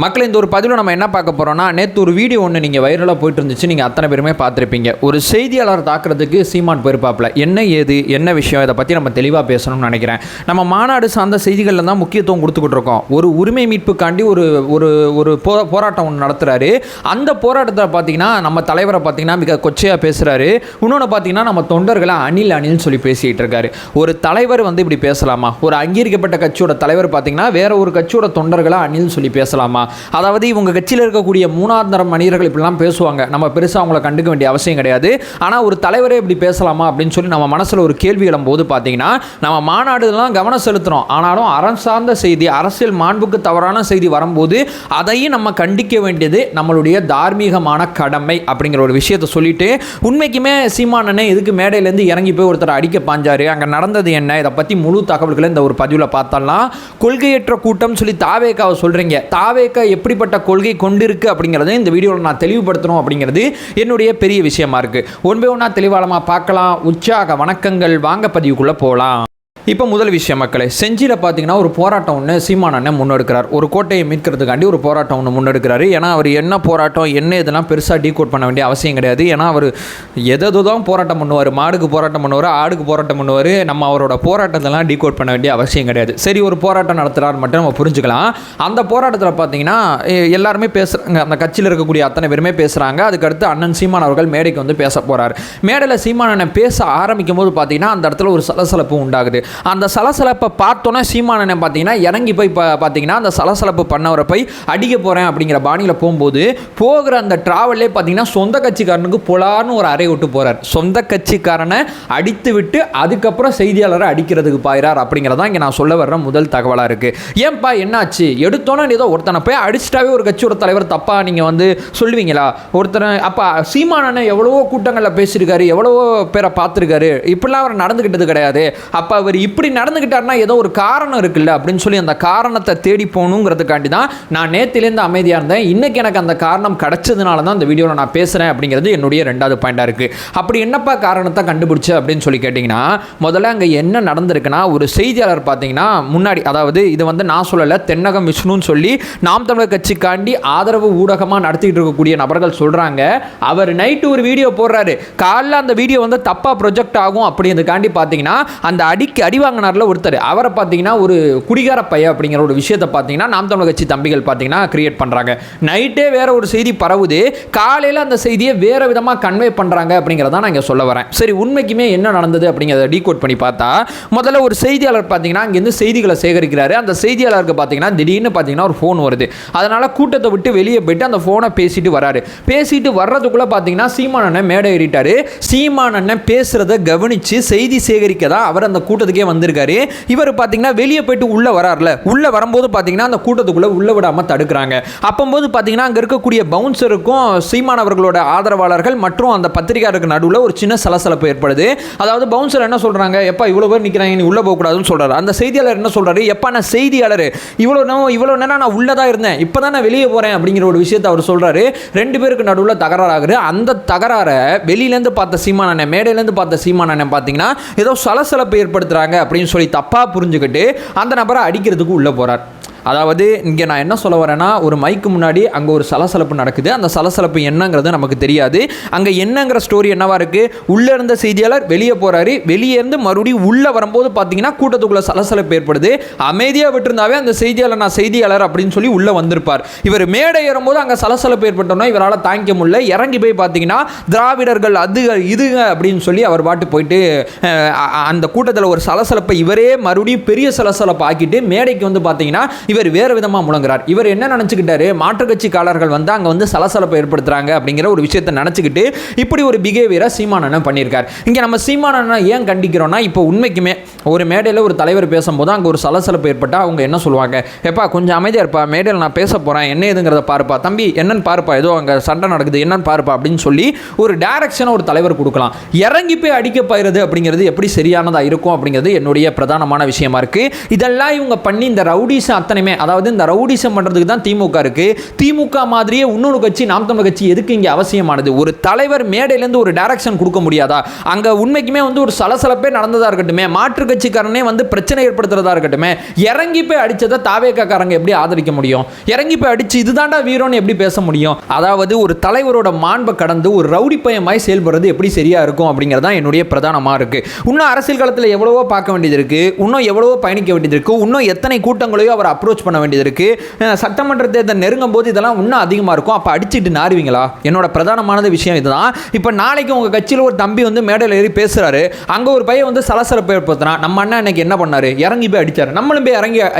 மக்கள் இந்த ஒரு பதிவில் நம்ம என்ன பார்க்க போகிறோம்னா, நேற்று ஒரு வீடியோ ஒன்று நீங்கள் வைரலாக போயிட்டு இருந்துச்சு, நீங்கள் அத்தனை பேருமே பார்த்துருப்பீங்க. ஒரு செய்தியாளர் தாக்குறதுக்கு சீமான் போயிருப்பாப்பில். என்ன ஏது என்ன விஷயம், இதை பற்றி நம்ம தெளிவாக பேசணும்னு நினைக்கிறேன். நம்ம மாநாடு சார்ந்த செய்திகளில் தான் முக்கியத்துவம் கொடுத்துக்கிட்டு இருக்கோம். ஒரு உரிமை மீட்புக்காண்டி ஒரு ஒரு ஒரு போராட்டம் ஒன்று நடத்துகிறாரு. அந்த போராட்டத்தில் பார்த்தீங்கன்னா நம்ம தலைவரை பார்த்தீங்கன்னா மிக கொச்சையாக பேசுகிறாரு. இன்னொன்று பார்த்தீங்கன்னா நம்ம தொண்டர்களை அணில்னு சொல்லி பேசிகிட்டு இருக்காரு. ஒரு தலைவர் வந்து இப்படி பேசலாமா? ஒரு அங்கீகரிக்கப்பட்ட கட்சியோட தலைவர் பார்த்தீங்கன்னா வேற ஒரு கட்சியோட தொண்டர்களை அணில்னு சொல்லி பேசலாமா? அதாவது இவங்க கட்சியில் இருக்கக்கூடிய மூணாவது தரம் மனிதர்கள் இப்படிலாம் பேசுவாங்க. நம்ம பெருசாக அவங்கள கண்டுக்க வேண்டிய அவசியம் கிடையாது. ஆனால் ஒரு தலைவரே இப்படி பேசலாமா அப்படின்னு சொல்லி நம்ம மனசில் ஒரு கேள்வி எழும்போது பார்த்தீங்கன்னா நம்ம மாநாடுலாம் கவனம் செலுத்துகிறோம். ஆனாலும் அறம் சார்ந்த செய்தி, அரசியல் மாண்புக்கு தவறான செய்தி வரும்போது அதையும் நம்ம கண்டிக்க வேண்டியது நம்மளுடைய தார்மீகமான கடமை அப்படிங்கிற ஒரு விஷயத்தை சொல்லிட்டு, உண்மைக்குமே சீமானனே எதுக்கு மேடையிலேருந்து இறங்கி போய் ஒருத்தர் அடிக்க பாஞ்சாரு, அங்கே நடந்தது என்ன, இதை பற்றி முழு தகவல்களை இந்த ஒரு பதிவில் பார்த்தலாம். கொள்கையற்ற கூட்டம் சொல்லி தாவேக்காவை சொல்கிறீங்க. தாவேக்கா எப்படிப்பட்ட கொள்கை கொண்டிருக்கு அப்படிங்கிறத இந்த வீடியோவில் நான் தெளிவுபடுத்தணும் அப்படிங்கிறது என்னுடைய பெரிய விஷயமா இருக்கு. ஒன்பே ஒன்றா தெளிவாளமாக பார்க்கலாம். உற்சாக வணக்கங்கள். வாங்க பதிவுக்குள்ளே போகலாம். இப்போ முதல் விஷயம் மக்களே, செஞ்சியில் பார்த்தீங்கன்னா ஒரு போராட்டம் ஒன்று சீமான் அண்ணன் முன்னெடுக்கிறார். ஒரு கோட்டையை மீட்கிறதுக்காண்டி ஒரு போராட்டம் ஒன்று முன்னெடுக்கிறாரு. ஏன்னா அவர் என்ன போராட்டம் என்ன இதெல்லாம் பெருசாக டீகோட் பண்ண வேண்டிய அவசியம் கிடையாது. ஏன்னா அவர் எதோ தான் போராட்டம் பண்ணுவார். மாடுக்கு போராட்டம் பண்ணுவார், ஆடுக்கு போராட்டம் பண்ணுவார். நம்ம அவரோட போராட்டத்தெல்லாம் டீகோட் பண்ண வேண்டிய அவசியம் கிடையாது. சரி, ஒரு போராட்டம் நடத்துகிறார் மட்டும் நம்ம புரிஞ்சுக்கலாம். அந்த போராட்டத்தில் பார்த்தீங்கன்னா எல்லாருமே பேசுகிறாங்க. அந்த கட்சியில் இருக்கக்கூடிய அத்தனை பேருமே பேசுகிறாங்க. அதுக்கடுத்து அண்ணன் சீமான் அவர்கள் மேடைக்கு வந்து பேச போகிறார். மேடையில் சீமான் அண்ணன் பேச ஆரம்பிக்கும் போது பார்த்தீங்கன்னா அந்த இடத்துல ஒரு சலசலப்பு உண்டாகுது. அந்த சலசலப்பை பார்த்தோன்னா சீமானனை பார்த்தீங்கன்னா இறங்கி போய் பார்த்தீங்கன்னா அந்த சலசலப்பு பண்ணவரை போய் அடிக்க போகிறேன் அப்படிங்கிற பாணியில் போகும்போது போகிற அந்த ட்ராவல்லே பார்த்தீங்கன்னா சொந்த கட்சிக்காரனுக்கு பொலார்னு ஒரு அறை விட்டு போகிறார். சொந்த கட்சிக்காரனை அடித்து விட்டு அதுக்கப்புறம் செய்தியாளரை அடிக்கிறதுக்கு பாயிறார் அப்படிங்கிறதான் இங்கே நான் சொல்ல வர்ற முதல் தகவலாக இருக்குது. ஏன்பா என்னாச்சு? எடுத்தோன்னே ஏதோ ஒருத்தனை போய் அடிச்சிட்டாவே ஒரு கட்சியோட தலைவர் தப்பாக நீங்கள் வந்து சொல்லுவீங்களா? ஒருத்தனை அப்போ சீமானனை எவ்வளவோ கூட்டங்களில் பேசியிருக்காரு, எவ்வளவோ பேரை பார்த்துருக்காரு, இப்படிலாம் அவர் நடந்துக்கிட்டது கிடையாது. அப்போ அவர் இப்படி நடந்துக்கிட்டாருன்னா ஏதோ ஒரு காரணம் இருக்குல்ல அப்படின்னு சொல்லி அந்த காரணத்தை தேடி போகணுங்கிறதுக்காண்டி தான் நான் நேத்திலேருந்து அமைதியாக இருந்தேன். இன்னைக்கு எனக்கு அந்த காரணம் கிடைச்சதுனால தான் இந்த வீடியோவில் நான் பேசுகிறேன் அப்படிங்கிறது என்னுடைய ரெண்டாவது பாயிண்டாக இருக்குது. அப்படி என்னப்பா காரணத்தை கண்டுபிடிச்சு அப்படின்னு சொல்லி கேட்டிங்கன்னா, முதல்ல அங்கே என்ன நடந்திருக்குன்னா, ஒரு செய்தியாளர் பார்த்தீங்கன்னா முன்னாடி, அதாவது இது வந்து நான் சொல்லலை, தென்னகம் விஷ்ணுன்னு சொல்லி நாம் தமிழர் கட்சிக்காண்டி ஆதரவு ஊடகமாக நடத்திட்டு இருக்கக்கூடிய நபர்கள் சொல்கிறாங்க. அவர் நைட்டு ஒரு வீடியோ போடுறாரு. காலைல அந்த வீடியோ வந்து தப்பாக ப்ரொஜெக்ட் ஆகும் அப்படிங்கிறதுக்காண்டி பார்த்தீங்கன்னா அந்த அடி வாங்கினார்ல ஒருத்தர், அவரை பார்த்தீங்கன்னா ஒரு குடிகார பைய அப்படிங்கிற ஒரு விஷயத்தை பார்த்தீங்கன்னா நாம் தமிழர் கட்சி தம்பிகள் பார்த்தீங்கன்னா கிரியேட் பண்ணுறாங்க. நைட்டே வேற ஒரு செய்தி பரவுது, காலையில் அந்த செய்தியை வேற விதமாக கன்வே பண்ணுறாங்க அப்படிங்கிறத நான் இங்கே சொல்ல வரேன். சரி, உண்மைக்குமே என்ன நடந்தது அப்படிங்கிறத டீகோட் பண்ணி பார்த்தா, முதல்ல ஒரு செய்தியாளர் பார்த்தீங்கன்னா அங்கேருந்து செய்திகளை சேகரிக்கிறாரு. அந்த செய்தியாளருக்கு பார்த்தீங்கன்னா திடீர்னு பார்த்தீங்கன்னா ஒரு ஃபோன் வருது. அதனால் கூட்டத்தை விட்டு வெளியே போயிட்டு அந்த ஃபோனை பேசிட்டு வராரு. பேசிட்டு வர்றதுக்குள்ளே பார்த்தீங்கன்னா சீமான் அண்ணன் மேடை ஏறிட்டாரு. சீமான் அண்ணன் பேசுகிறத கவனித்து செய்தி சேகரிக்க தான் அவர் அந்த கூட்டத்துக்கே வந்திருக்காரு. இவர் பார்த்தீங்கன்னா வெளியே போயிட்டு உள்ள வரார்ல, உள்ள வரும்போது பார்த்தீங்கன்னா அந்த கூட்டத்துக்குள்ள உள்ள விடாம தடுக்கிறாங்க. அப்பம்போது பார்த்தீங்கன்னா அங்கே இருக்கக்கூடிய பவுன்சருக்கும் சீமான் அவர்களோட ஆதரவாளர்கள் மற்றும் அந்த பத்திரிகையாளருக்கு நடுவில் ஒரு சின்ன சலசலப்பு ஏற்படுது. அதாவது பவுன்சர் என்ன சொல்றாங்க, எப்பா இவ்வளோ பேர் நிற்கிறாங்க, நீ உள்ள போகக்கூடாதுன்னு சொல்றாரு. அந்த செய்தியாளர் என்ன சொல்றாரு, எப்பா நான் செய்தியாளர், இவ்வளோ நேரம் நான் உள்ளதான் இருந்தேன், இப்போ தான் நான் வெளியே போறேன் அப்படிங்கிற ஒரு விஷயத்தை அவர் சொல்றாரு. ரெண்டு பேருக்கு நடுவில் தகராறாகுது. அந்த தகராறை வெளியிலேருந்து பார்த்த சீமான் அண்ணன், மேடையிலேருந்து பார்த்த சீமான் அண்ணன் பார்த்தீங்கன்னா ஏதோ சலசலப்பு ஏற்படுத்துறாங்க அப்படின்னு சொல்லி தப்பா புரிஞ்சுக்கிட்டு அந்த நபரை அடிக்கிறதுக்கு உள்ள போறார். அதாவது இங்கே நான் என்ன சொல்ல வரேன்னா, ஒரு மைக்கு முன்னாடி அங்கே ஒரு சலசலப்பு நடக்குது. அந்த சலசலப்பு என்னங்கிறது நமக்கு தெரியாது. அங்கே என்னங்கிற ஸ்டோரி என்னவா இருக்குது, உள்ளே இருந்த செய்தியாளர் வெளியே போகிறாரு. வெளியே இருந்து மறுபடியும் உள்ளே வரும்போது பார்த்தீங்கன்னா கூட்டத்துக்குள்ளே சலசலப்பு ஏற்படுது. அமைதியாக விட்டுருந்தாவே அந்த செய்தியாளர் நான் செய்தியாளர் அப்படின்னு சொல்லி உள்ளே வந்திருப்பார். இவர் மேடை ஏறும்போது அங்கே சலசலப்பு ஏற்பட்டோன்னா இவரால் தாங்கிக்க முடியல. இறங்கி போய் பார்த்தீங்கன்னா திராவிடர்கள் அதுக இதுங்க அப்படின்னு சொல்லி அவர் பாட்டு போயிட்டு அந்த கூட்டத்தில் ஒரு சலசலப்பை இவரே மறுபடியும் பெரிய சலசலப்பை ஆக்கிட்டு மேடைக்கு வந்து பார்த்தீங்கன்னா இவர் வேறு விதமாக முழங்குறார். இவர் என்ன நினச்சிக்கிட்டாரு, மாற்றுக் கட்சிக்காரர்கள் வந்து அங்கே வந்து சலசலப்பை ஏற்படுத்துறாங்க அப்படிங்கிற ஒரு விஷயத்தை நினச்சிக்கிட்டு இப்படி ஒரு பிஹேவியரை சீமான் அண்ணன் பண்ணியிருக்கார். இங்கே நம்ம சீமான் அண்ணன் ஏன் கண்டிக்கிறோன்னா, இப்போ உண்மைக்குமே ஒரு மேடையில் ஒரு தலைவர் பேசும்போது அங்கே ஒரு சலசலப்பு ஏற்பட்டால் அவங்க என்ன சொல்லுவாங்க, எப்பா கொஞ்சம் அமைதியாக இருப்பா, மேடையில் நான் பேச போகிறேன், என்ன ஏதுங்கிறத பாருப்பா, தம்பி என்னன்னு பாருப்பா, ஏதோ அங்கே சண்டை நடக்குது என்னன்னு பாருப்பா அப்படின்னு சொல்லி ஒரு டைரக்ஷனை ஒரு தலைவர் கொடுக்கலாம். இறங்கி போய் அடிக்க போயிடுறது அப்படிங்கிறது எப்படி சரியானதாக இருக்கும் அப்படிங்கிறது என்னுடைய பிரதானமான விஷயமா இருக்குது. இதெல்லாம் இவங்க பண்ணி இந்த ரவுடிஸ் அத்தனை அத்தனையுமே, அதாவது இந்த ரவுடிசம் பண்றதுக்கு தான் திமுக இருக்கு. திமுக மாதிரியே இன்னொரு கட்சி நாம் தமிழர் கட்சி எதுக்கு இங்க அவசியமானது? ஒரு தலைவர் மேடையிலேருந்து ஒரு டைரக்ஷன் கொடுக்க முடியாதா? அங்க உண்மைக்குமே வந்து ஒரு சலசலப்பே நடந்ததா இருக்கட்டுமே, மாற்று கட்சிக்காரனே வந்து பிரச்சனை ஏற்படுத்துறதா இருக்கட்டுமே, இறங்கி போய் அடிச்சதை தாவேக்காரங்க எப்படி ஆதரிக்க முடியும்? இறங்கி போய் அடிச்சு இதுதான்டா வீரம்னு எப்படி பேச முடியும்? அதாவது ஒரு தலைவரோட மாண்பை கடந்து ஒரு ரவுடி பையமாய் செயல்படுறது எப்படி சரியா இருக்கும் அப்படிங்கிறதா என்னுடைய பிரதானமா இருக்கு. இன்னும் அரசியல் களத்தில் எவ்வளவோ பார்க்க வேண்டியது இருக்கு, இன்னும் எவ்வளவோ பயணிக்க வேண்டியது இருக்கு, இன்னும் எத்தனை கூட்டங்களையோ அவர் அப்ரோச் பண்ண வேண்டியது இருக்கு. சட்டமன்ற தேர்தல் நெருங்கும் போது இதெல்லாம் இன்னும் அதிகமாக இருக்கும். அப்போ அடிச்சுட்டு நாருவீங்களா? என்னோட பிரதானமான விஷயம் இதுதான். இப்போ நாளைக்கு உங்கள் கட்சியில் ஒரு தம்பி வந்து மேடையில் ஏறி பேசுறாரு, அங்கே ஒரு பையன் வந்து சலசலப்பை ஏற்படுத்தினான், நம்ம அண்ணன் இன்னைக்கு என்ன பண்ணாரு? இறங்கி போய் அடிச்சாரு, நம்மளும் போய்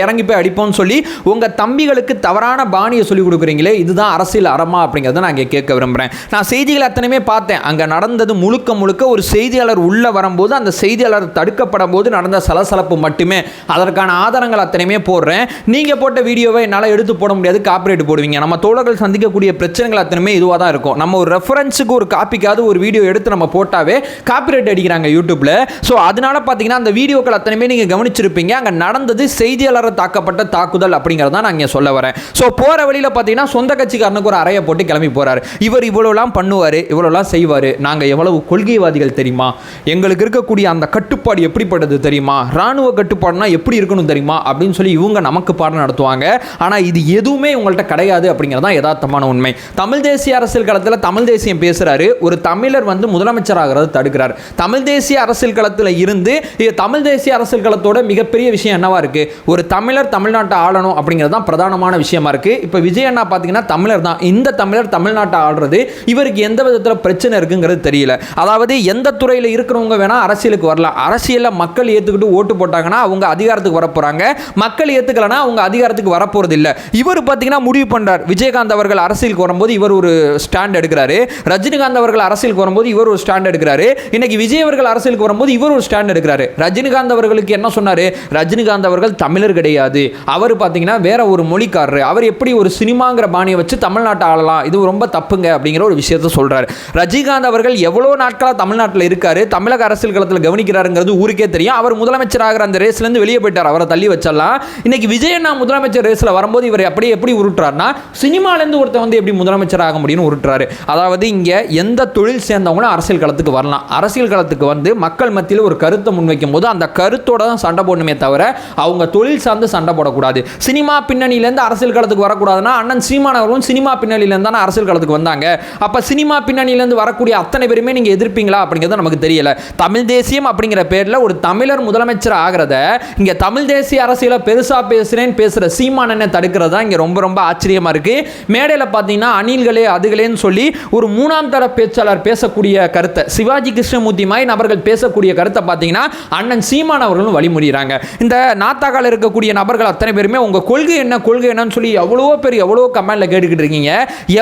இறங்கி போய் அடிப்போம்னு சொல்லி உங்கள் தம்பிகளுக்கு தவறான பாணியை சொல்லிக் கொடுக்குறீங்களே, இதுதான் அரசியல் அறமா அப்படிங்கிறத நான் இங்கே கேட்க விரும்புகிறேன். நான் செய்திகள் அத்தனையுமே பார்த்தேன். அங்கே நடந்தது முழுக்க முழுக்க ஒரு செய்தியாளர் உள்ள வரும்போது அந்த செய்தியாளர் தடுக்கப்படும் போது நடந்த சலசலப்பு மட்டுமே. அதற்கான ஆதாரங்கள் அத்தனையுமே போடுறேன். நீங்கள் போட்ட வீடியோவை என்னால் எடுத்து போட முடியாது, காப்பிரைட் போடுவீங்க. நம்ம தோழர்கள் சந்திக்கக்கூடிய பிரச்சனைகள் அத்தனையுமே இதுவாக தான் இருக்கும். நம்ம ஒரு ரெஃபரன்ஸுக்கு ஒரு காப்பிக்காவது ஒரு வீடியோ எடுத்து நம்ம போட்டாவே காப்பிரைட் அடிக்கிறாங்க யூடியூப்ல. ஸோ அதனால பார்த்தீங்கன்னா அந்த வீடியோக்கள் அத்தனையுமே நீங்கள் கவனிச்சிருப்பீங்க. அங்கே நடந்தது செய்தியாளர் தாக்கப்பட்ட தாக்குதல் அப்படிங்கிறத நான் இங்கே சொல்ல வரேன். ஸோ போகிற வழியில் பார்த்தீங்கன்னா சொந்த கட்சிக்காரனுக்கு ஒரு அறையை போட்டு கிளம்பி போறாரு. இவர் இவ்வளோலாம் பண்ணுவார், இவ்வளோலாம் செய்வார். நாங்கள் எவ்வளவு கொள்கைவாதிகள் தெரியுமா? எங்களுக்கு இருக்கக்கூடிய அந்த கட்டுப்பாடு எப்படிப்பட்டது தெரியுமா? ராணுவ கட்டுப்பாடுனா எப்படி இருக்கணும் தெரியுமா அப்படின்னு சொல்லி இவங்க நமக்கு பாடம் நடத்துவாங்க. ஆனால் இது எதுவுமே உங்கள்கிட்ட கிடையாது அப்படிங்கிறது தான் யதார்த்தமான உண்மை. தமிழ் தேசிய அரசியல் களத்தில் தமிழ் தேசியம் பேசுறாரு, ஒரு தமிழர் வந்து முதலமைச்சராகிறது தடுக்கிறார். தமிழ் தேசிய அரசியல் களத்தில் இருந்து தமிழ் தேசிய அரசியல் களத்தோட மிகப்பெரிய விஷயம் என்னவா இருக்கு? ஒரு தமிழர் தமிழ்நாட்டை ஆளணும் அப்படிங்கிறது தான் பிரதானமான விஷயமா இருக்கு. இப்போ விஜய் அண்ணா பார்த்தீங்கன்னா தமிழர் தான். இந்த தமிழர் தமிழ்நாட்டை ஆள்றது இவருக்கு எந்த விதத்தில் பிரச்சனை இருக்குங்கிறது தெரியல. அதாவது எந்த துறையில் இருக்கிறவங்க வேணா அரசியலுக்கு வரலாம். அரசியலில் மக்கள் ஏற்றுக்கிட்டு ஓட்டு போட்டாங்கன்னா அவங்க அதிகாரத்துக்கு வரப்போறாங்க, மக்கள் ஏற்றுக்கலனா அவங்க அதிகாரத்துக்கு வரப்போறது இல்லை. இவர் பார்த்தீங்கன்னா முடிவு பண்றார். விஜயகாந்த் அவர்கள் அரசியலுக்கு வரும்போது இவர் ஒரு ஸ்டாண்ட் எடுக்கிறாரு, ரஜினிகாந்த் அவர்கள் அரசியலுக்கு வரும்போது இவர் ஒரு ஸ்டாண்ட் எடுக்கிறாரு, இன்னைக்கு விஜய் அவர்கள் அரசியலுக்கு வரும்போது இவர் ஒரு ஸ்டாண்ட் எடுக்கிறாரு. ரஜினிகாந்த் அவர்களுக்கு என்ன சொன்னாரு? ரஜினிகாந்த் அவர்கள் தமிழர் கிடையாது, அவர் பார்த்தீங்கன்னா வேற ஒரு மொழிக்காரர், அவர் எப்படி ஒரு சினிமாங்கிற பாணியை வச்சு தமிழ்நாட்டை ஆளலாம், இது ரொம்ப தப்புங்க அப்படிங்கிற ஒரு விஷயத்தை சொல்றாரு. ரஜினிகாந்த் அவர்கள் எவ்வளவு நாட்களா தமிழ்நாட்டில் இருக்காரு, தமிழக அரசியல் களத்தில் கவனிக்கிறாருங்கிறது ஊருக்கே தெரியும். அவர் முதலமைச்சர் ஆகிற அந்த ரேஸ்ல இருந்து வெளியே போயிட்டார், அவரை தள்ளி வச்சலாம். இன்னைக்கு விஜய் அண்ணா முதலமைச்சர் ரேஸ்ல வரும்போது இவர் எப்படி உருட்டுறாருன்னா, சினிமால இருந்து ஒருத்தர் வந்து எப்படி முதலமைச்சர் ஆக முடியும்னு உருட்டுறாரு. அதாவது இங்க எந்த தொழில் சேர்ந்தவங்களும் அரசியல் களத்துக்கு வரலாம். அரசியல் களத்துக்கு வந்து மக்கள் மத்தியில் ஒரு கருத்தை முன்வைக்கும் போது அந்த கருத்தோட தான் சண்டை போடணுமே தவிர அவங்க தொழில் சார்ந்து சண்டை போடக்கூடாது. சினிமா பின்னணியிலேருந்து அரசியல் களத்துக்கு வரக்கூடாதுன்னா அண்ணன் சீமான் அவர்களும் சினிமா பின்னணியிலேருந்து தான் அரசியல் களத்துக்கு வந்தாங்க. அப்ப சினிமா பின்னணியிலேருந்து வரக்கூடிய அத்தனை பேருமே நீங்க எதிர்ப்பீங்களா அப்படிங்கிறது நமக்கு தெரியல. தமிழ் தேசியம் அப்படிங்கிற பேர்ல ஒரு தமிழர் முதலமைச்சர் ஆகிறத இங்க தமிழ் தேசிய அரசியல பெருசா பேசுறேன்னு பேசுற சீமான் என்ன தடுக்கிறதா இங்க ரொம்ப ரொம்ப ஆச்சரியமா இருக்கு. மேடையில் பார்த்தீங்கன்னா அணில்களே அதுகளேன்னு சொல்லி ஒரு மூணாம் தர பேச்சாளர் பேசக்கூடிய கருத்தை, சிவாஜி கிருஷ்ணமூர்த்தி மாதிரி நபர்கள் பேசக்கூடிய கருத்தை பார்த்தீங்கன்னா அண்ணன் சீமான் அவர்களும் வழிமுறைகிறாங்க. இந்த நாத்தாக்கால இருக்கக்கூடிய நபர்கள் அத்தனை பேருமே உங்க கொள்கை என்னன்னு சொல்லி எவ்வளோ கமெண்ட்ல கேட்டுக்கிட்டு இருக்கீங்க.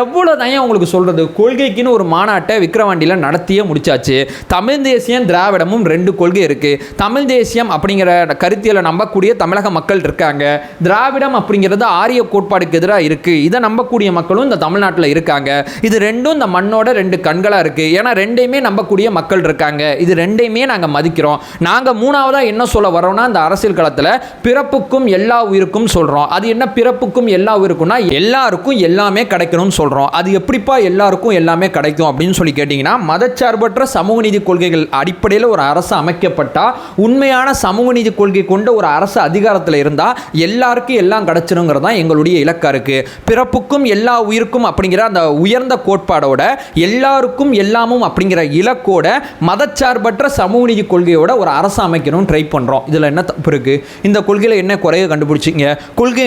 எவ்வளோ தான் உங்களுக்கு சொல்றது? கொள்கைக்குன்னு ஒரு மாநாட்டை விக்கிரவாண்டியில் நடத்தியே முடிச்சாச்சு. தமிழ் தேசியம் திராவிடமும் ரெண்டு கொள்கை இருக்கு. தமிழ் தேசியம் அப்படிங்கிற கருத்தியலை நம்பக்கூடிய தமிழக மக்கள் இருக்காங்க, திராவிடம் அப்படிங்கிறது ஆரிய கோட்பாடுக்கு எதிராக இருக்கு, இதை நம்பக்கூடிய மக்களும் இந்த தமிழ்நாட்டில் இருக்காங்க. இது ரெண்டும் இந்த மண்ணோட ரெண்டு கண்களாக இருக்கு. ஏன்னா ரெண்டையுமே நம்பக்கூடிய மக்கள் இருக்காங்க, இது ரெண்டையுமே நாங்கள் மதிக்கிறோம். நாங்கள் மூணாவதா என்ன சொல்ல வரோம்னா, இந்த அரசியல் களத்தில் பிறப்புக்கும் எல்லா உயிருக்கும் சொல்றோம். அது என்ன பிறப்புக்கும் எல்லா உயிருக்கும்னா எல்லாருக்கும் எல்லாமே கிடைக்கணும்னு சொல்றோம். அது எப்படிப்பா எல்லாருக்கும் எல்லாமே கிடைக்கும் அப்படின்னு சொல்லி கேட்டீங்கன்னா, மதச்சார்பற்ற சமூக நீதி கொள்கைகள் அடிப்படையில் ஒரு அரசு அமைக்கப்பட்டா, உண்மையான சமூக நீதி கொள்கை கொண்ட ஒரு அரசு அதிகாரத்தில் இருந்தா எல்லாருக்கும் எல்லாம் கிடைச்சிருங்கிறது தான் எங்களுடைய இலக்கா இருக்கு. பிறப்புக்கும் எல்லா உயிருக்கும் அப்படிங்கிற அந்த உயர்ந்த கோட்பாடோட எல்லாருக்கும் எல்லாமும் அப்படிங்கிற இலக்கோட மதச்சார்பற்ற சமூக நீதி கொள்கையோட ஒரு அரசு அமைக்கணும் ட்ரை பண்றோம். இதுல என்ன தப்பு இருக்கு? இந்த கொள்கையில என்ன குறைய கண்டுபிடிச்சிங்க? கொள்கை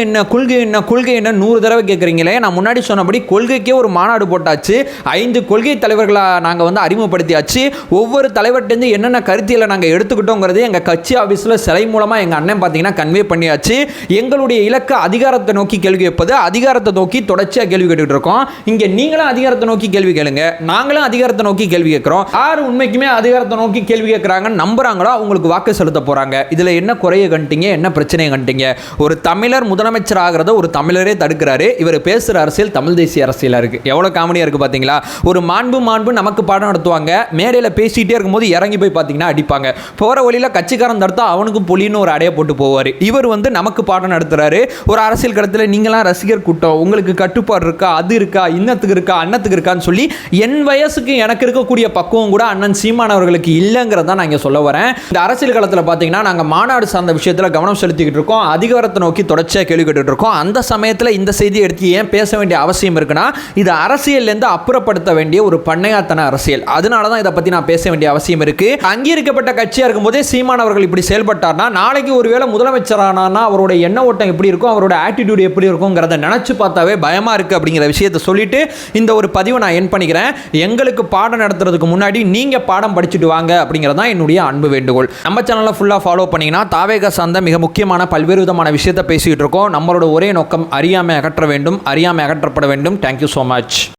என்ன 100 தடவை கேட்குறீங்களே. நான் முன்னாடி சொன்னபடி கொள்கைக்கே ஒரு மாநாடு போட்டாச்சு, 5 கொள்கை தலைவர்களை நாங்கள் வந்து அறிமுகப்படுத்தியாச்சு. ஒவ்வொரு தலைவர்கிட்ட என்னென்ன கருத்தியலை நாங்கள் எடுத்துக்கிட்டோங்கிறது எங்கள் கட்சி ஆஃபீஸில் சிலை மூலமாக எங்கள் அண்ணன் பார்த்தீங்கன்னா கன்வே பண்ணியாச்சு. எங்களுடைய இலக்கு அதிகாரத்தை நோக்கி கேள்வி கேட்பது, அதிகாரத்தை நோக்கி தொடர்ச்சியாக கேள்வி கேட்டுக்கிட்டு இருக்கோம். இங்கே நீங்களும் அதிகாரத்தை நோக்கி கேள்வி கேளுங்க, நாங்களும் அதிகாரத்தை நோக்கி கேள்வி கேட்குறோம். யார் உண்மைக்குமே அதிகாரத்தை நோக்கி கேள்வி கேட்குறாங்கன்னு நம்புறாங்களோ அவங்களுக்கு வாக்கு செலுத்த போகிறாங்க. இதில் என்ன குறைய கண்டிங்க, என்ன பிரச்சனையை கண்டிங்க? ஒரு தமிழர் முதலமைச்சர் ஆகிறத ஒரு தமிழரே தடுக்கிறாரு. இவர் பேசுகிற அரசியல் தமிழ் தேசிய அரசியலாக இருக்குது. எவ்வளோ காமெடியாக இருக்குது பார்த்தீங்களா? ஒரு மாண்பு நமக்கு பாடம் நடத்துவாங்க, மேடையில் பேசிகிட்டே இருக்கும்போது இறங்கி போய் பார்த்தீங்கன்னா அடிப்பாங்க. போகிற வழியில் கட்சிக்காரன் தடுத்தா அவனுக்கும் பொலின்னு ஒரு அடையை போட்டு போவார். இவர் வந்து நமக்கு பாடம் பாடம் நடத்துறாரு. ஒரு அரசியல் களத்தில் நீங்களாம் ரசிகர் கூட்டம், உங்களுக்கு கட்டுப்பாடு இருக்கா, அது இருக்கா, இன்னத்துக்கு இருக்கா, அன்னத்துக்கு இருக்கான்னு சொல்லி என் வயசுக்கு எனக்கு இருக்கக்கூடிய பக்குவம் கூட அண்ணன் சீமான் அவர்களுக்கு இல்லைங்கிறத நான் இங்கே சொல்ல வரேன். இந்த அரசியல் களத்தில் பார்த்தீங்கன்னா நாங்கள் மாநாடு சார்ந்த விஷயத்தில் கவனம் செலுத்திக்கிட்டு இருக்கோம், அதிகாரத்தை நோக்கி தொடர்ச்சியாக கேள்வி கேட்டுட்டு இருக்கோம். அந்த சமயத்தில் இந்த செய்தியை எடுத்து ஏன் பேச வேண்டிய அவசியம் இருக்குன்னா, இது அரசியல்லேருந்து அப்புறப்படுத்த வேண்டிய ஒரு பண்ணையாத்தன அரசியல். அதனால தான் இதை பற்றி நான் பேச வேண்டிய அவசியம் இருக்கு. அங்கீகரிக்கப்பட்ட கட்சியாக இருக்கும்போதே சீமான் அவர்கள் இப்படி செயல்பட்டார்னா, நாளைக்கு ஒருவேளை முதலமைச்சரானா அவருடைய எண்ண ஓட்டம் எப்படி இருக்கும், அவரோட ஆட்டிடியூட் எப்படி இருக்கும்ங்கிறத நினைச்சு பார்த்தாவே பயமா இருக்கு அப்படிங்கிற விஷயத்தை சொல்லிட்டு இந்த ஒரு பதிவை நான் என் பண்ணிக்கிறேன். எங்களுக்கு பாடம் நடத்துறதுக்கு முன்னாடி நீங்க பாடம் படிச்சுட்டு வாங்க அப்படிங்கிறதா என்னுடைய அன்பு வேண்டுகோள். நம்ம சேனலை ஃபுல்லா ஃபாலோ பண்ணீங்கன்னா தாவேகா சார்ந்த மிக முக்கியமான பல்வேறு விதமான விஷயத்தை பேசிட்டு இருக்கோம். நம்மளோட ஒரே நோக்கம் அறியாமை அகற்ற வேண்டும், அறியாமை அகற்றப்பட வேண்டும். Thank you so much.